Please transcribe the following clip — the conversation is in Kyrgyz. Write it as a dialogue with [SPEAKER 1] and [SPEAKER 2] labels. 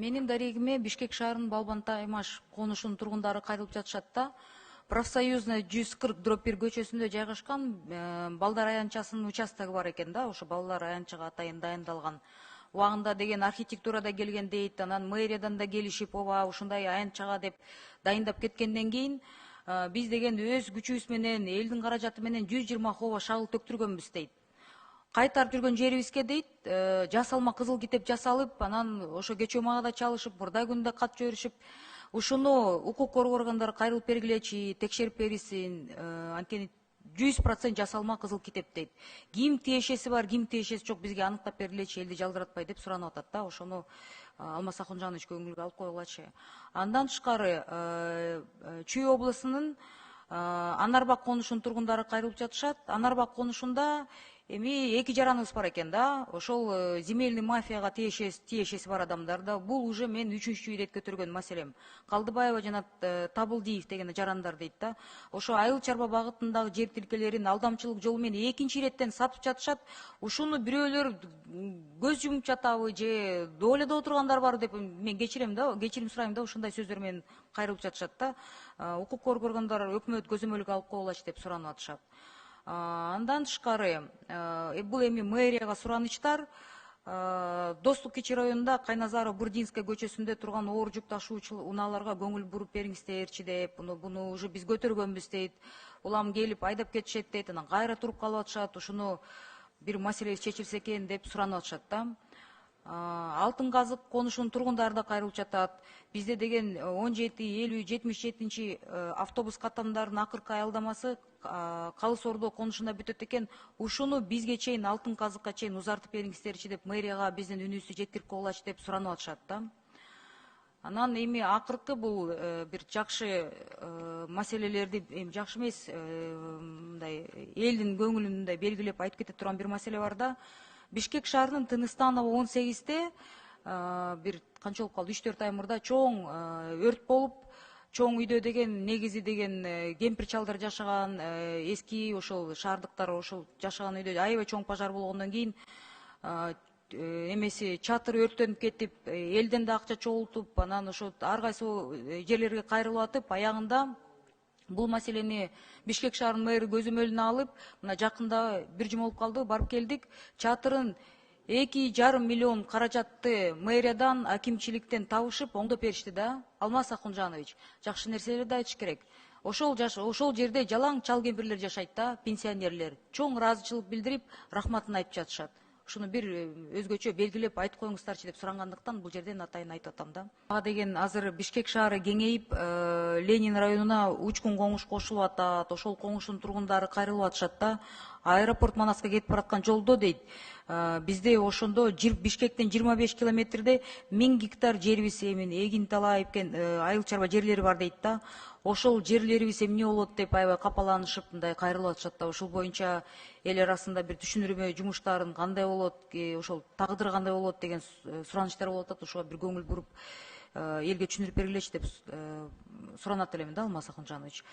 [SPEAKER 1] Менин дарегиме Бишкек шаарынын Балбан-Таймаш конушунун тургундары кайрылып жатышат да. Профсоюзный 140/1 көчөсүндө жайгашкан балдар аянтчасынын участогу бар экен да. Ошо балдар аянтчага атайын дайындалган. Убагында деген архитектурада келген дейт, анан мэриядан да келишип, ооба ушундай аянтчага деп дайындап кеткенден кийин биз деген өз күчүбүз менен, элдин каражаты менен 120 хооба шагыл төктүргөнбүз дейт. Кайтарып жүргөн жерибизге дейт, жасалма кызыл китеп жасалып, анан ошо кечөө мага да чалышып, мурда күндө кат жиберишип, ушуну укук коргоо органдары кайрылып бергилечи, текшерип берилсин, анткени 100% жасалма кызыл китеп дейт. Ким тиешеси бар, ким тиешеси жок, бизге аныктап бергилечи, элди жалдыратпай деп суранып атат да. Ошону Алмаз Акунжанович көңүлгө алып койгулачы. Андан тышкары Чүй облусунун Анарбак конушунун тургундары кайрылып жатышат. Анарбак конушунда эми эки жараныбыз бар экен да. Ошол земельный мафияга тиешеси бар адамдар да. Бул уже мен 3-чү ирет көтөргөн маселем. Калдыбаева жана Табылдиев деген жарандар дейт да. Ошо айыл чарба багытындагы жер тилкелерин алдамчылык жолу менен 2-чи иреттен сатып жатышат. Ушуну бирөөлөр көз жумуп жатабы же доолядап отургандар бар деп мен кечирим сурайм да, ушундай сөздөр менен кайрылып жатышат да. Укук коргоо органдары өкмөт көзөмөлгө алып койгулачы деп суранып атышат. Андан тышкары бул эми мэрияга суранычтар. Достук Кичи районунда Кайназаров Бурдинская көчөсүндө турган оор жүк ташуучу унааларга көңүл буруп бериңиздерчи деп, буну уже биз көтөргөнбүз дейт. Улам келип айдап кетишет дейт, анан кайра туруп калып атышат. Ушуну бир маселе чечилсе экен деп суранып атышат да. Алтын казык конушунун тургундары да кайрылып жатат. Бизде деген 17-50-77 автобус каттамдарынын акыркы аялдамасы Калыс Ордо конушунда бүтөт экен. Ушуну бизге чейин алтын казыкка чейин узартып бериңиздерчи деп мэрияга биздин үнүбүздү жеткирип койгулачы деп суранып атышат да. Анан эми акыркы бул бир жакшы маселелерди, жакшы эмес, мындай элдин көңүлүн мындай белгилеп айтып кете турган бир маселе бар да. Бишкек шаарынын Тыныстанова 18-те бир канча болуп калды, 3-4 ай мурда чоң өрт болуп, чоң үйдө деген негизи деген кемпир чалдар жашаган, эски ошол шаардыктар ошол жашаган үйдө аябай чоң пожар болгондон кийин эмеси чатыр өрттөнүп кетип, элден да акча чогултуп, анан ошо ар кайсы жерлерге кайрылып атып, аягында бул маселени Бишкек шаарынын мэри көзөмөлүнө алып, мына жакында бир жума болуп калды, барып келдик. Чатырын 2,5 миллион каражатты мэриядан, акимчиликтен табышып, оңдоп беришти да. Алмаз Акунжанович, жакшы нерселерди айтыш керек. Ошол жерде жалаң чал кемпирлер жашайт да, пенсионерлер. Чоң ыраазычылык билдирип, рахматын айтып жатышат. Ушуну бир өзгөчө белгилеп айтып коюңуздарчы деп сурангандыктан бул жерден атайын айтып атам да. Ага деген азыр Бишкек шаары кеңейип, Ленин районуна Учкун коңуш кошулуп атат. Ошол коңуштун тургундары кайрылып атышат да. Аэропорт Манаска кетип бараткан жолдо дейт. Бизде ошондо Бишкектен 25 километрде 1000 гектар жерибиз эми эгин талай айыл чарба жерлери бар дейт да. Ошол жерлерибиз эмне болот деп аябай капаланышып, мындай кайрылып атышат да. Ошол боюнча эл арасында бир түшүндүрмө жумуштарын кандай болот, ошол тагдыры кандай болот деген суранычтар болуп атат. Ошого бир көңүл буруп, элге түшүндүрүп бергилечи деп суранат элемин да, Алмаз Акунжанович.